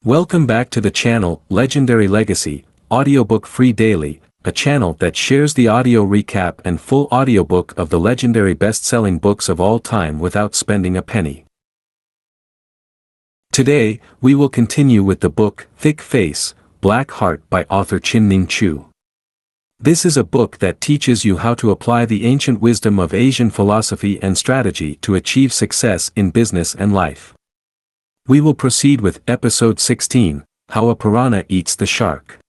Welcome back to the channel, Legendary Legacy, Audiobook Free Daily, a channel that shares the audio recap and full audiobook of the legendary best-selling books of all time without spending a penny. Today, we will continue with the book, Thick Face, Black Heart by author Chin-Ning Chu. This is a book that teaches you how to apply the ancient wisdom of Asian philosophy and strategy to achieve success in business and life. We will proceed with Episode 16, How a Piranha Eats the Shark.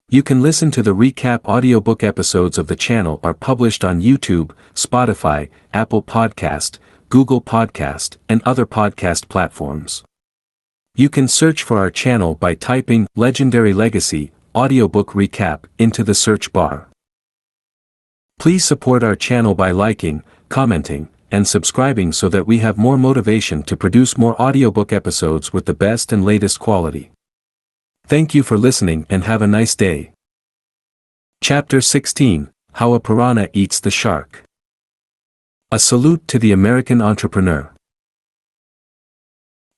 You can listen to the recap audiobook episodes of the channel are published on YouTube, Spotify, Apple Podcast, Google Podcast, and other podcast platforms. You can search for our channel by typing Legendary Legacy, Audiobook Recap into the search bar. Please support our channel by liking, commenting, and subscribing so that we have more motivation to produce more audiobook episodes with the best and latest quality. Thank you for listening and have a nice day. Chapter 16, How a Piranha Eats the Shark. A salute to the American entrepreneur.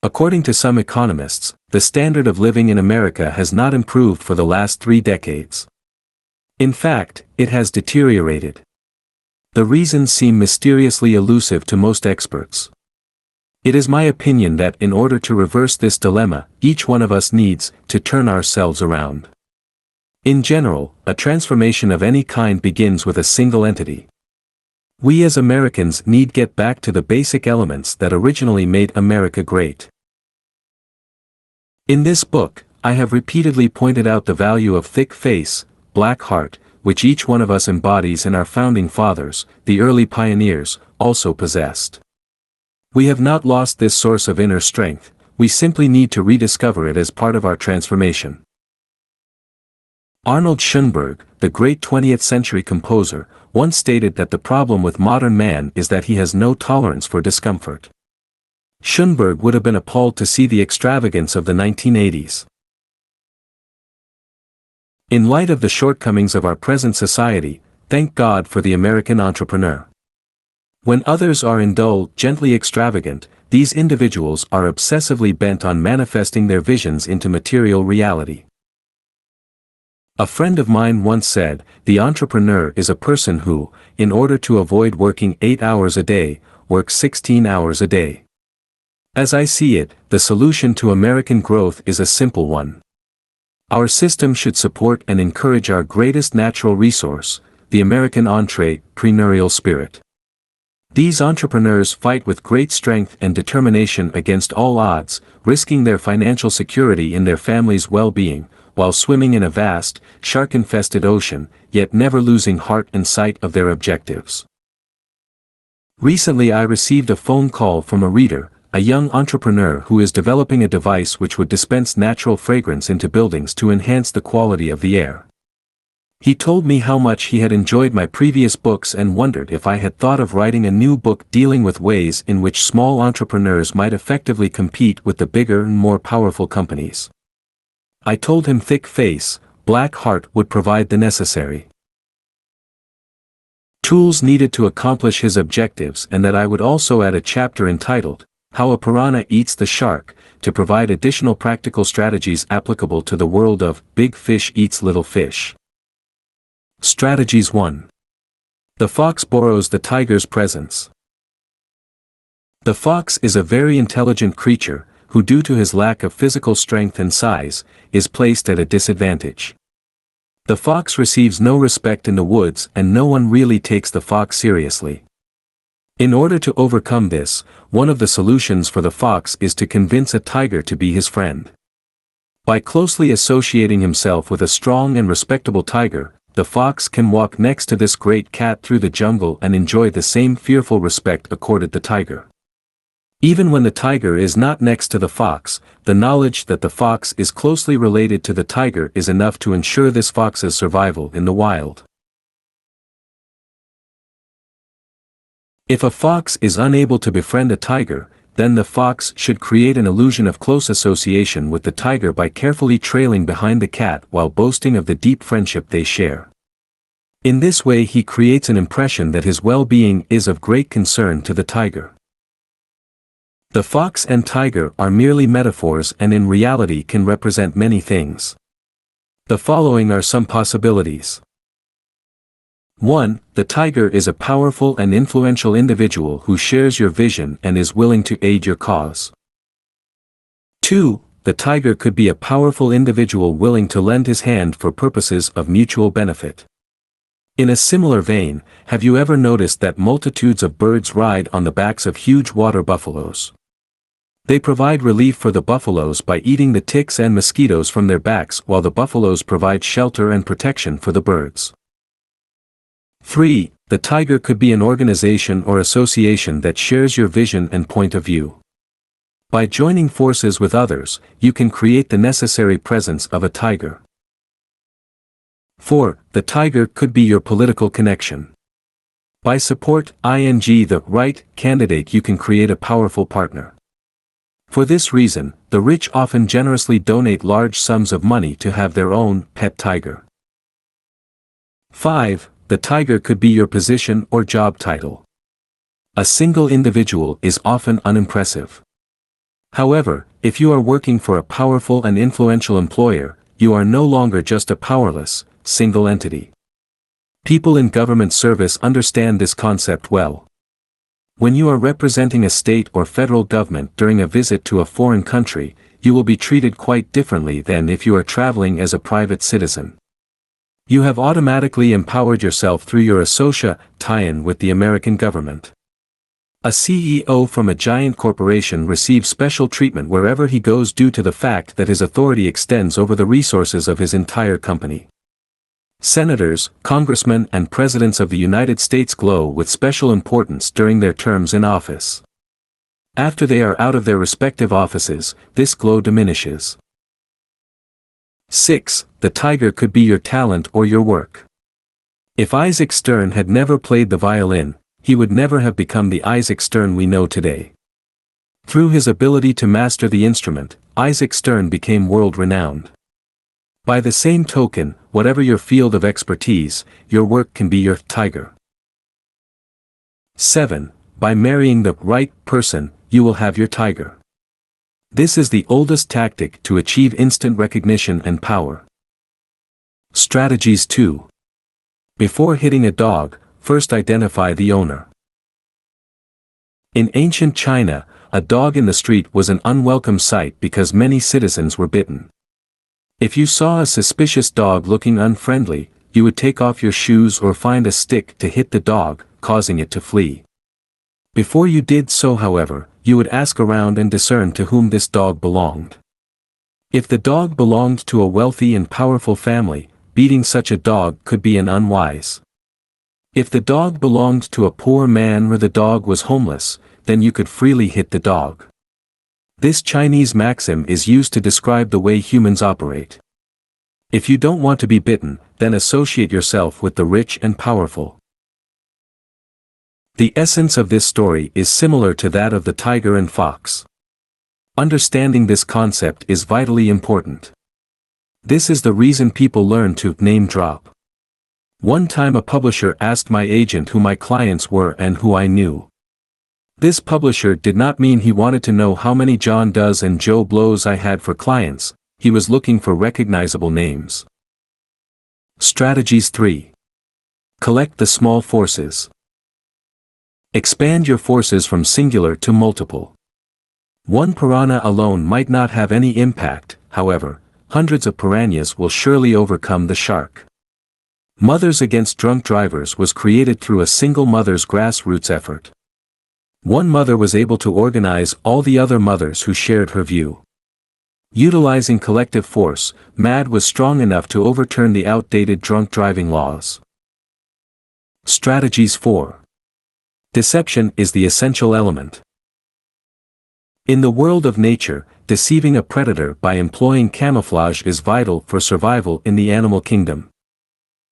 According to some economists, the standard of living in America has not improved for the last 3 decades. In fact, it has deteriorated. The reasons seem mysteriously elusive to most experts. It is my opinion that in order to reverse this dilemma, each one of us needs to turn ourselves around. In general, a transformation of any kind begins with a single entity. We as Americans need get back to the basic elements that originally made America great. In this book, I have repeatedly pointed out the value of thick face, black heart, which each one of us embodies and our founding fathers, the early pioneers, also possessed. We have not lost this source of inner strength, we simply need to rediscover it as part of our transformation. Arnold Schoenberg, the great 20th century composer, once stated that the problem with modern man is that he has no tolerance for discomfort. Schoenberg would have been appalled to see the extravagance of the 1980s. In light of the shortcomings of our present society, thank God for the American entrepreneur. When others are gently extravagant, these individuals are obsessively bent on manifesting their visions into material reality. A friend of mine once said, the entrepreneur is a person who, in order to avoid working 8 hours a day, works 16 hours a day. As I see it, the solution to American growth is a simple one. Our system should support and encourage our greatest natural resource, the American entrepreneurial spirit. These entrepreneurs fight with great strength and determination against all odds, risking their financial security and their family's well-being, while swimming in a vast, shark-infested ocean, yet never losing heart and sight of their objectives. Recently I received a phone call from a reader, a young entrepreneur who is developing a device which would dispense natural fragrance into buildings to enhance the quality of the air. He told me how much he had enjoyed my previous books and wondered if I had thought of writing a new book dealing with ways in which small entrepreneurs might effectively compete with the bigger and more powerful companies. I told him thick face, black heart would provide the necessary tools needed to accomplish his objectives and that I would also add a chapter entitled, How a Piranha Eats the Shark, to provide additional practical strategies applicable to the world of Big Fish Eats Little Fish. Strategies 1. The fox borrows the tiger's presence. The fox is a very intelligent creature, who due to his lack of physical strength and size, is placed at a disadvantage. The fox receives no respect in the woods and no one really takes the fox seriously. In order to overcome this, one of the solutions for the fox is to convince a tiger to be his friend. By closely associating himself with a strong and respectable tiger, the fox can walk next to this great cat through the jungle and enjoy the same fearful respect accorded the tiger. Even when the tiger is not next to the fox, the knowledge that the fox is closely related to the tiger is enough to ensure this fox's survival in the wild. If a fox is unable to befriend a tiger, then the fox should create an illusion of close association with the tiger by carefully trailing behind the cat while boasting of the deep friendship they share. In this way he creates an impression that his well-being is of great concern to the tiger. The fox and tiger are merely metaphors and in reality can represent many things. The following are some possibilities. 1. The tiger is a powerful and influential individual who shares your vision and is willing to aid your cause. 2. The tiger could be a powerful individual willing to lend his hand for purposes of mutual benefit. In a similar vein, have you ever noticed that multitudes of birds ride on the backs of huge water buffaloes? They provide relief for the buffaloes by eating the ticks and mosquitoes from their backs while the buffaloes provide shelter and protection for the birds. 3. The tiger could be an organization or association that shares your vision and point of view. By joining forces with others, you can create the necessary presence of a tiger. 4. The tiger could be your political connection. By support the right candidate you can create a powerful partner. For this reason, the rich often generously donate large sums of money to have their own pet tiger. 5. The tiger could be your position or job title. A single individual is often unimpressive. However, if you are working for a powerful and influential employer, you are no longer just a powerless, single entity. People in government service understand this concept well. When you are representing a state or federal government during a visit to a foreign country, you will be treated quite differently than if you are traveling as a private citizen. You have automatically empowered yourself through your tie-in with the American government. A CEO from a giant corporation receives special treatment wherever he goes due to the fact that his authority extends over the resources of his entire company. Senators, congressmen and presidents of the United States glow with special importance during their terms in office. After they are out of their respective offices, this glow diminishes. 6. The tiger could be your talent or your work. If Isaac Stern had never played the violin, he would never have become the Isaac Stern we know today. Through his ability to master the instrument, Isaac Stern became world-renowned. By the same token, whatever your field of expertise, your work can be your tiger. 7. By marrying the right person, you will have your tiger. This is the oldest tactic to achieve instant recognition and power. Strategies 2. Before hitting a dog, first identify the owner. In ancient China, a dog in the street was an unwelcome sight because many citizens were bitten. If you saw a suspicious dog looking unfriendly, you would take off your shoes or find a stick to hit the dog, causing it to flee. Before you did so, however, you would ask around and discern to whom this dog belonged. If the dog belonged to a wealthy and powerful family, beating such a dog could be an unwise. If the dog belonged to a poor man or the dog was homeless, then you could freely hit the dog. This Chinese maxim is used to describe the way humans operate. If you don't want to be bitten, then associate yourself with the rich and powerful. The essence of this story is similar to that of the tiger and fox. Understanding this concept is vitally important. This is the reason people learn to name drop. One time a publisher asked my agent who my clients were and who I knew. This publisher did not mean he wanted to know how many John Does and Joe Blows I had for clients, he was looking for recognizable names. Strategies 3. Collect the small forces. Expand your forces from singular to multiple. One piranha alone might not have any impact, however, hundreds of piranhas will surely overcome the shark. Mothers Against Drunk Drivers was created through a single mother's grassroots effort. One mother was able to organize all the other mothers who shared her view. Utilizing collective force, MAD was strong enough to overturn the outdated drunk driving laws. Strategies 4. Deception is the essential element. In the world of nature, deceiving a predator by employing camouflage is vital for survival in the animal kingdom.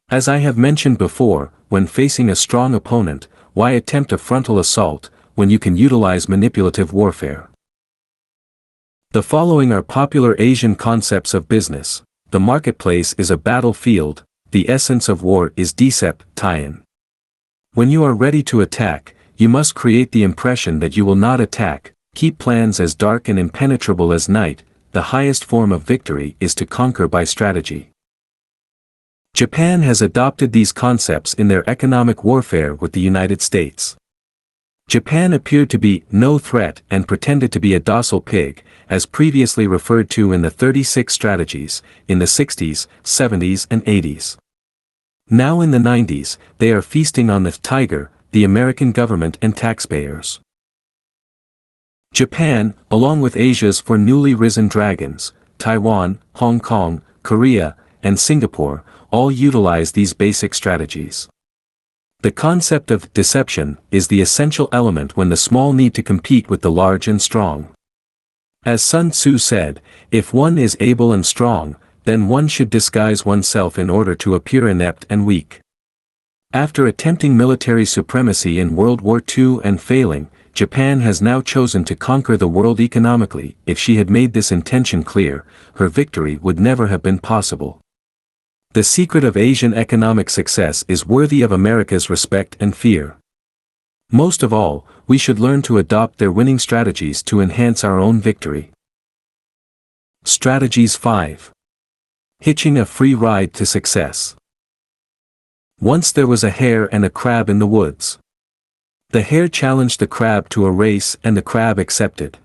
As I have mentioned before, when facing a strong opponent, why attempt a frontal assault, when you can utilize manipulative warfare? The following are popular Asian concepts of business. The marketplace is a battlefield, the essence of war is tie-in. When you are ready to attack, you must create the impression that you will not attack, keep plans as dark and impenetrable as night. The highest form of victory is to conquer by strategy. Japan has adopted these concepts in their economic warfare with the United States. Japan appeared to be no threat and pretended to be a docile pig, as previously referred to in the 36 strategies, in the 60s, 70s and 80s. Now in the 90s, they are feasting on the tiger, the American government and taxpayers. Japan, along with Asia's four newly risen dragons, Taiwan, Hong Kong, Korea, and Singapore, all utilize these basic strategies. The concept of deception is the essential element when the small need to compete with the large and strong. As Sun Tzu said, if one is able and strong, then one should disguise oneself in order to appear inept and weak. After attempting military supremacy in World War II and failing, Japan has now chosen to conquer the world economically. If she had made this intention clear, her victory would never have been possible. The secret of Asian economic success is worthy of America's respect and fear. Most of all, we should learn to adopt their winning strategies to enhance our own victory. Strategies 5. Hitching a free ride to success. Once there was a hare and a crab in the woods. The hare challenged the crab to a race and the crab accepted.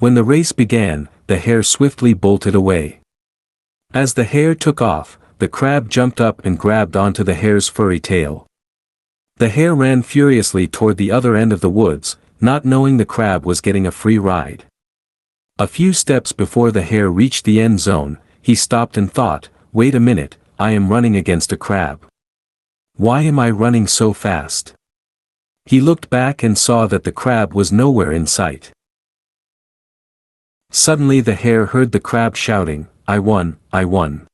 When the race began, the hare swiftly bolted away. As the hare took off, the crab jumped up and grabbed onto the hare's furry tail. The hare ran furiously toward the other end of the woods, not knowing the crab was getting a free ride. A few steps before the hare reached the end zone, he stopped and thought, "Wait a minute, I am running against a crab. Why am I running so fast?" He looked back and saw that the crab was nowhere in sight. Suddenly the hare heard the crab shouting, "I won, I won."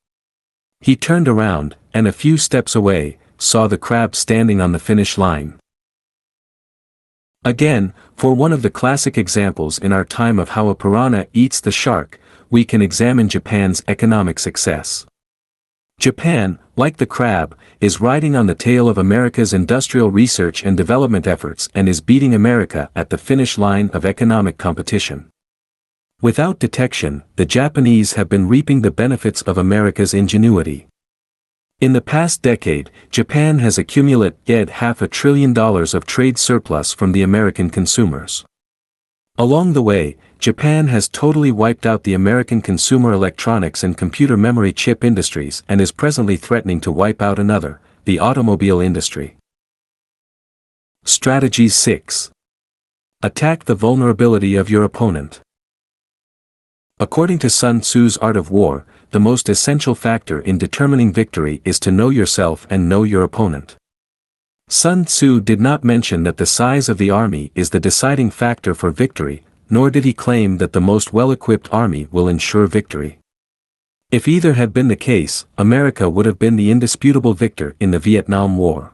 He turned around, and a few steps away, saw the crab standing on the finish line. Again, for one of the classic examples in our time of how a piranha eats the shark, we can examine Japan's economic success. Japan, like the crab, is riding on the tail of America's industrial research and development efforts and is beating America at the finish line of economic competition. Without detection, the Japanese have been reaping the benefits of America's ingenuity. In the past decade, Japan has accumulated $500 billion of trade surplus from the American consumers. Along the way, Japan has totally wiped out the American consumer electronics and computer memory chip industries and is presently threatening to wipe out another, the automobile industry. Strategy 6. Attack the vulnerability of your opponent. According to Sun Tzu's Art of War, the most essential factor in determining victory is to know yourself and know your opponent. Sun Tzu did not mention that the size of the army is the deciding factor for victory, nor did he claim that the most well-equipped army will ensure victory. If either had been the case, America would have been the indisputable victor in the Vietnam War.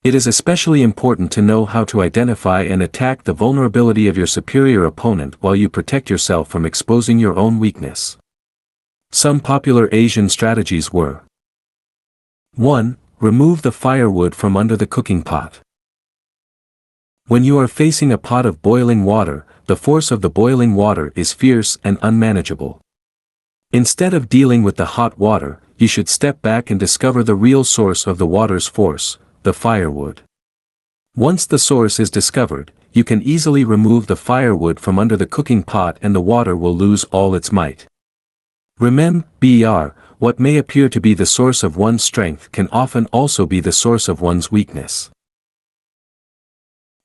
It is especially important to know how to identify and attack the vulnerability of your superior opponent while you protect yourself from exposing your own weakness. Some popular Asian strategies were: 1. Remove the firewood from under the cooking pot. When you are facing a pot of boiling water, the force of the boiling water is fierce and unmanageable. Instead of dealing with the hot water, you should step back and discover the real source of the water's force, the firewood. Once the source is discovered, you can easily remove the firewood from under the cooking pot and the water will lose all its might. Remember, what may appear to be the source of one's strength can often also be the source of one's weakness.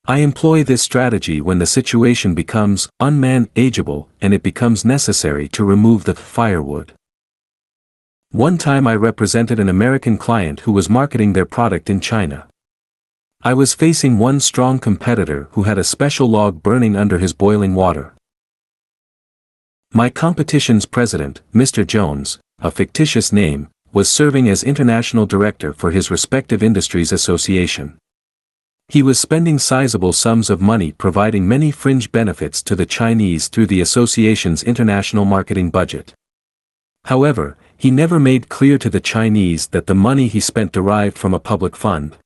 I employ this strategy when the situation becomes unmanageable and it becomes necessary to remove the firewood. One time I represented an American client who was marketing their product in China. I was facing one strong competitor who had a special log burning under his boiling water. My competition's president, Mr. Jones, a fictitious name, was serving as international director for his respective industries association. He was spending sizable sums of money providing many fringe benefits to the Chinese through the association's international marketing budget. However, he never made clear to the Chinese that the money he spent derived from a public fund.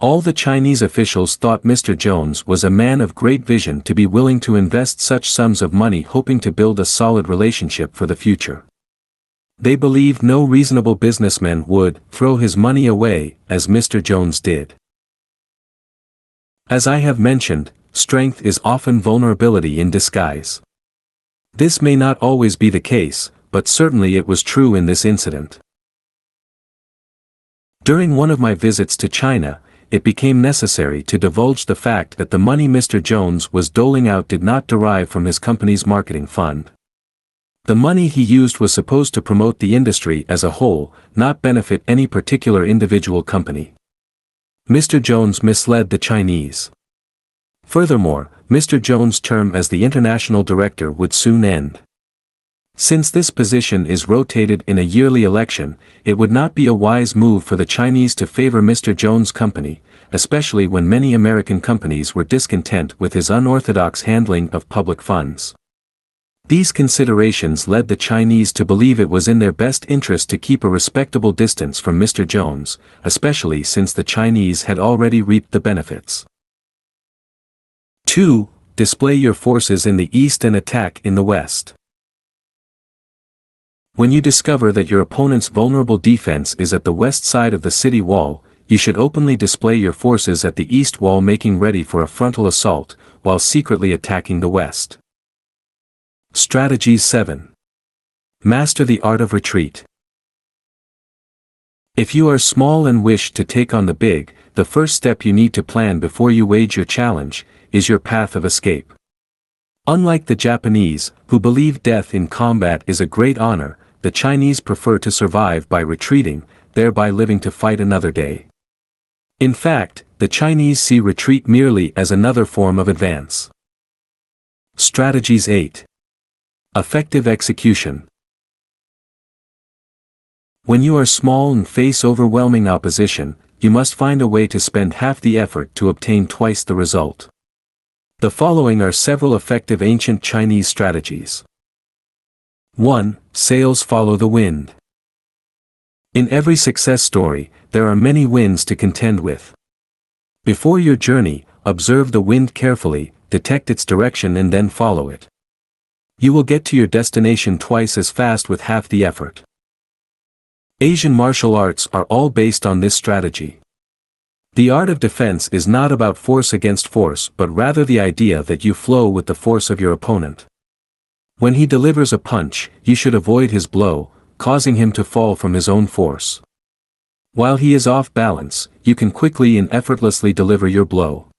All the Chinese officials thought Mr. Jones was a man of great vision to be willing to invest such sums of money hoping to build a solid relationship for the future. They believed no reasonable businessman would throw his money away, as Mr. Jones did. As I have mentioned, strength is often vulnerability in disguise. This may not always be the case, but certainly it was true in this incident. During one of my visits to China, it became necessary to divulge the fact that the money Mr. Jones was doling out did not derive from his company's marketing fund. The money he used was supposed to promote the industry as a whole, not benefit any particular individual company. Mr. Jones misled the Chinese. Furthermore, Mr. Jones' term as the international director would soon end. Since this position is rotated in a yearly election, it would not be a wise move for the Chinese to favor Mr. Jones' company, especially when many American companies were discontent with his unorthodox handling of public funds. These considerations led the Chinese to believe it was in their best interest to keep a respectable distance from Mr. Jones, especially since the Chinese had already reaped the benefits. 2. Display your forces in the East and attack in the West. When you discover that your opponent's vulnerable defense is at the west side of the city wall, you should openly display your forces at the east wall, making ready for a frontal assault, while secretly attacking the west. Strategy 7. Master the art of retreat. If you are small and wish to take on the big, the first step you need to plan before you wage your challenge is your path of escape. Unlike the Japanese, who believe death in combat is a great honor, the Chinese prefer to survive by retreating, thereby living to fight another day. In fact, the Chinese see retreat merely as another form of advance. Strategies 8. Effective execution. When you are small and face overwhelming opposition, you must find a way to spend half the effort to obtain twice the result. The following are several effective ancient Chinese strategies. 1. Sails follow the wind. In every success story, there are many winds to contend with. Before your journey, observe the wind carefully, detect its direction and then follow it. You will get to your destination twice as fast with half the effort. Asian martial arts are all based on this strategy. The art of defense is not about force against force but rather the idea that you flow with the force of your opponent. When he delivers a punch, you should avoid his blow, causing him to fall from his own force. While he is off balance, you can quickly and effortlessly deliver your blow.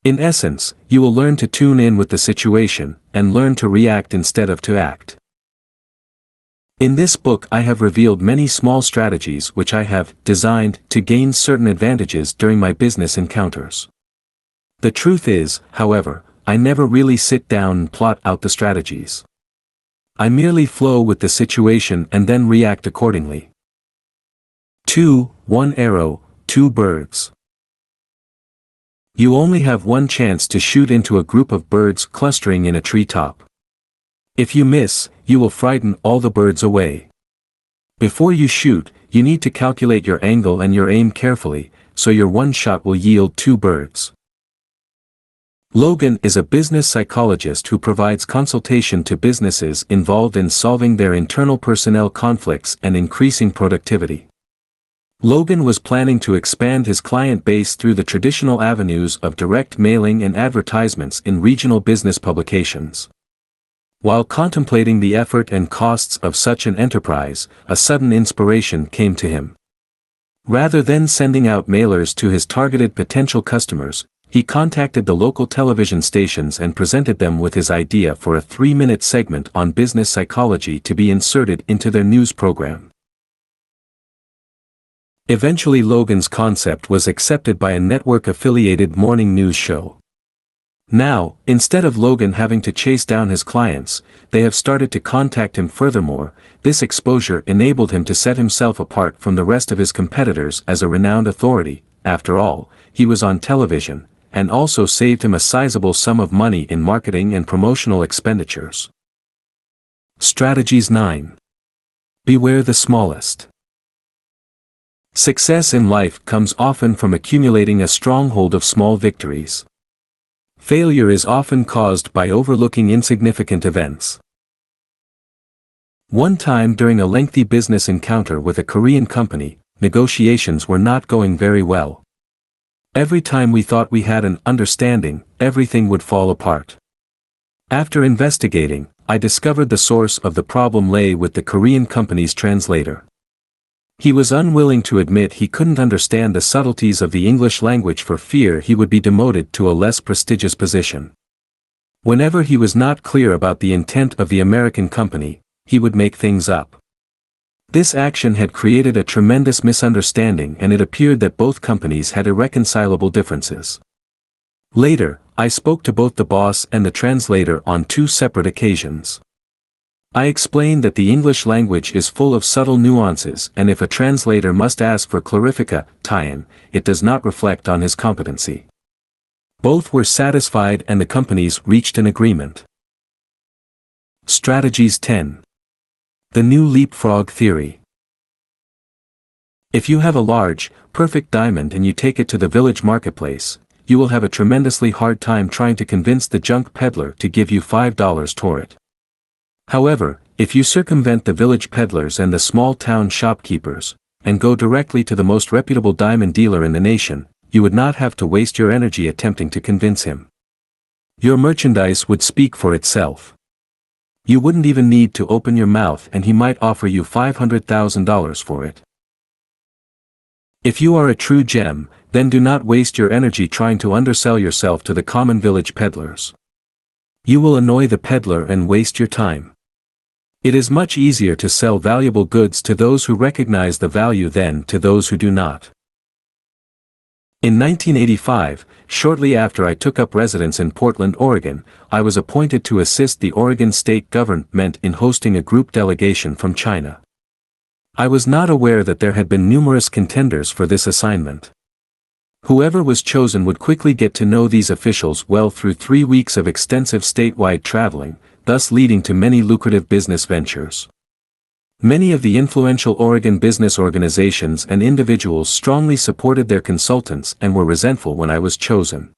In essence, you will learn to tune in with the situation, and learn to react instead of to act. In this book I have revealed many small strategies which I have designed to gain certain advantages during my business encounters. The truth is, however, I never really sit down and plot out the strategies. I merely flow with the situation and then react accordingly. 2. One arrow, two birds. You only have one chance to shoot into a group of birds clustering in a treetop. If you miss, you will frighten all the birds away. Before you shoot, you need to calculate your angle and your aim carefully, so your one shot will yield two birds. Logan is a business psychologist who provides consultation to businesses involved in solving their internal personnel conflicts and increasing productivity. Logan was planning to expand his client base through the traditional avenues of direct mailing and advertisements in regional business publications. While contemplating the effort and costs of such an enterprise, a sudden inspiration came to him. Rather than sending out mailers to his targeted potential customers, he contacted the local television stations and presented them with his idea for a 3-minute segment on business psychology to be inserted into their news program. Eventually Logan's concept was accepted by a network-affiliated morning news show. Now, instead of Logan having to chase down his clients, they have started to contact him. Furthermore, this exposure enabled him to set himself apart from the rest of his competitors as a renowned authority. After all, he was on television, and also saved him a sizable sum of money in marketing and promotional expenditures. Strategies 9. Beware the smallest. Success in life comes often from accumulating a stronghold of small victories. Failure is often caused by overlooking insignificant events. One time during a lengthy business encounter with a Korean company, negotiations were not going very well. Every time we thought we had an understanding, everything would fall apart. After investigating, I discovered the source of the problem lay with the Korean company's translator. He was unwilling to admit he couldn't understand the subtleties of the English language for fear he would be demoted to a less prestigious position. Whenever he was not clear about the intent of the American company, he would make things up. This action had created a tremendous misunderstanding, and it appeared that both companies had irreconcilable differences. Later, I spoke to both the boss and the translator on 2 separate occasions. I explained that the English language is full of subtle nuances, and if a translator must ask for clarification, it does not reflect on his competency. Both were satisfied and the companies reached an agreement. Strategies 10. The new leapfrog theory. If you have a large, perfect diamond and you take it to the village marketplace, you will have a tremendously hard time trying to convince the junk peddler to give you $5 for it. However, if you circumvent the village peddlers and the small-town shopkeepers, and go directly to the most reputable diamond dealer in the nation, you would not have to waste your energy attempting to convince him. Your merchandise would speak for itself. You wouldn't even need to open your mouth and he might offer you $500,000 for it. If you are a true gem, then do not waste your energy trying to undersell yourself to the common village peddlers. You will annoy the peddler and waste your time. It is much easier to sell valuable goods to those who recognize the value than to those who do not. In 1985, shortly after I took up residence in Portland, Oregon, I was appointed to assist the Oregon state government in hosting a group delegation from China. I was not aware that there had been numerous contenders for this assignment. Whoever was chosen would quickly get to know these officials well through 3 weeks of extensive statewide traveling, thus leading to many lucrative business ventures. Many of the influential Oregon business organizations and individuals strongly supported their consultants and were resentful when I was chosen.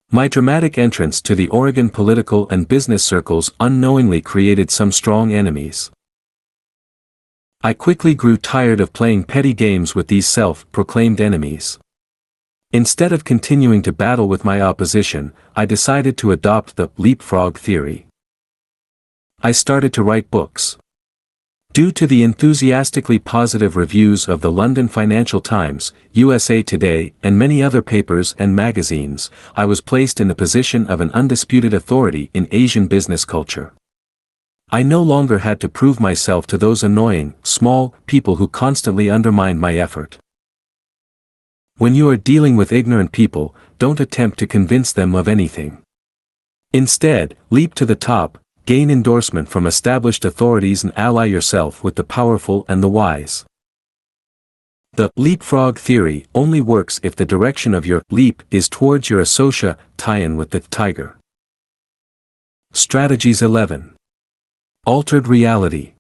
My dramatic entrance to the Oregon political and business circles unknowingly created some strong enemies. I quickly grew tired of playing petty games with these self-proclaimed enemies. Instead of continuing to battle with my opposition, I decided to adopt the leapfrog theory. I started to write books. Due to the enthusiastically positive reviews of the London Financial Times, USA Today, and many other papers and magazines, I was placed in the position of an undisputed authority in Asian business culture. I no longer had to prove myself to those annoying, small people who constantly undermined my effort. When you are dealing with ignorant people, don't attempt to convince them of anything. Instead, leap to the top, gain endorsement from established authorities and ally yourself with the powerful and the wise. The leapfrog theory only works if the direction of your leap is towards your association with the tiger. Strategies 11. Altered reality.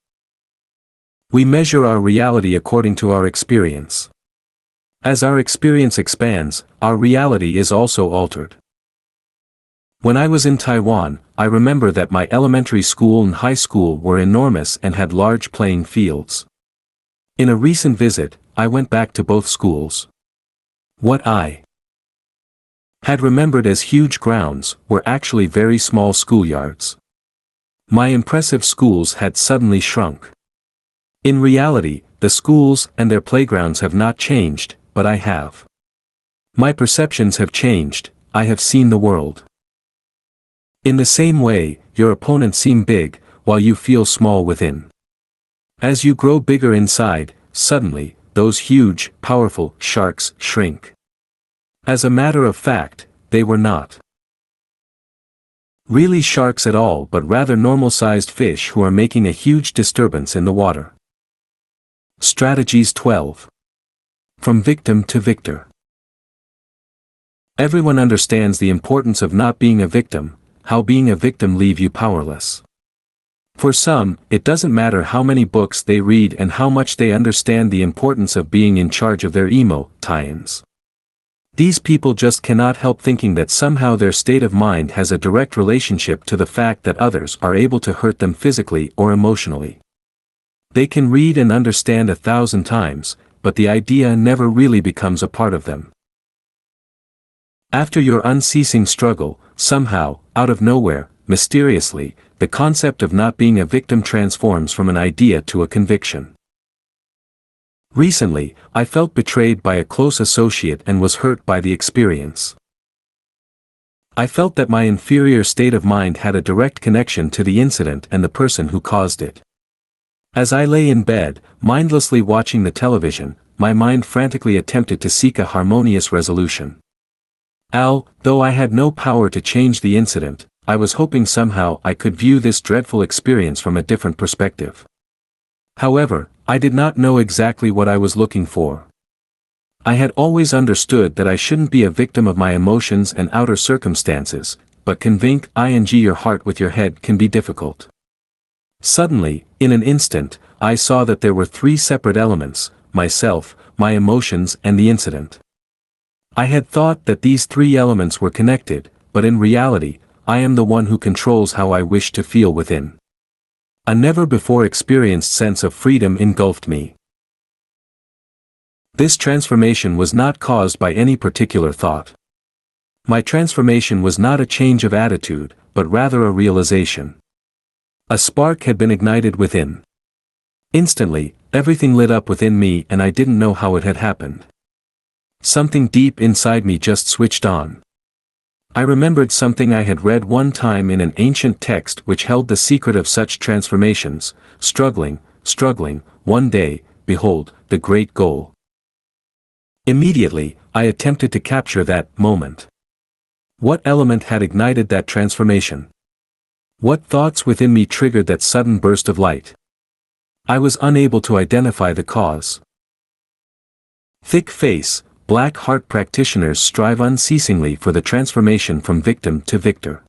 We measure our reality according to our experience. As our experience expands, our reality is also altered. When I was in Taiwan, I remember that my elementary school and high school were enormous and had large playing fields. In a recent visit, I went back to both schools. What I had remembered as huge grounds were actually very small schoolyards. My impressive schools had suddenly shrunk. In reality, the schools and their playgrounds have not changed, but I have. My perceptions have changed, I have seen the world. In the same way, your opponents seem big, while you feel small within. As you grow bigger inside, suddenly, those huge, powerful sharks shrink. As a matter of fact, they were not really sharks at all, but rather normal-sized fish who are making a huge disturbance in the water. Strategies 12. From victim to victor. Everyone understands the importance of not being a victim, how being a victim leaves you powerless. For some, it doesn't matter how many books they read and how much they understand the importance of being in charge of their tie-ins. These people just cannot help thinking that somehow their state of mind has a direct relationship to the fact that others are able to hurt them physically or emotionally. They can read and understand 1,000 times, but the idea never really becomes a part of them. After your unceasing struggle, somehow, out of nowhere, mysteriously, the concept of not being a victim transforms from an idea to a conviction. Recently, I felt betrayed by a close associate and was hurt by the experience. I felt that my inferior state of mind had a direct connection to the incident and the person who caused it. As I lay in bed, mindlessly watching the television, my mind frantically attempted to seek a harmonious resolution. Though I had no power to change the incident, I was hoping somehow I could view this dreadful experience from a different perspective. However, I did not know exactly what I was looking for. I had always understood that I shouldn't be a victim of my emotions and outer circumstances, but convincing your heart with your head can be difficult. Suddenly, in an instant, I saw that there were three separate elements: myself, my emotions, and the incident. I had thought that these three elements were connected, but in reality, I am the one who controls how I wish to feel within. A never-before-experienced sense of freedom engulfed me. This transformation was not caused by any particular thought. My transformation was not a change of attitude, but rather a realization. A spark had been ignited within. Instantly, everything lit up within me and I didn't know how it had happened. Something deep inside me just switched on. I remembered something I had read one time in an ancient text which held the secret of such transformations: struggling, one day, behold, the great goal. Immediately, I attempted to capture that moment. What element had ignited that transformation? What thoughts within me triggered that sudden burst of light? I was unable to identify the cause. Thick face, black heart practitioners strive unceasingly for the transformation from victim to victor.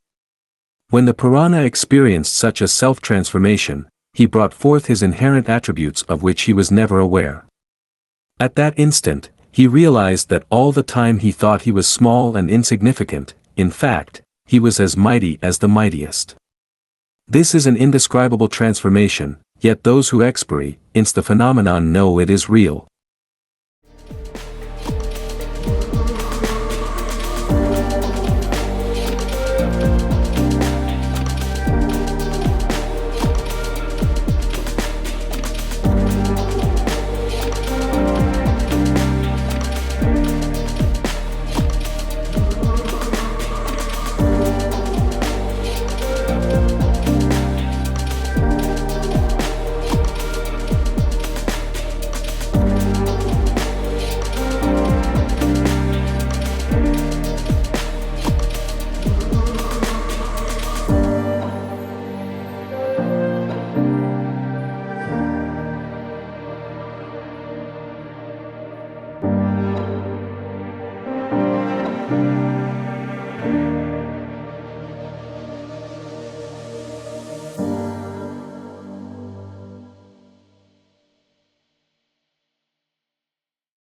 When the Purana experienced such a self-transformation, he brought forth his inherent attributes of which he was never aware. At that instant, he realized that all the time he thought he was small and insignificant, in fact, he was as mighty as the mightiest. This is an indescribable transformation, yet those who experience the phenomenon know it is real.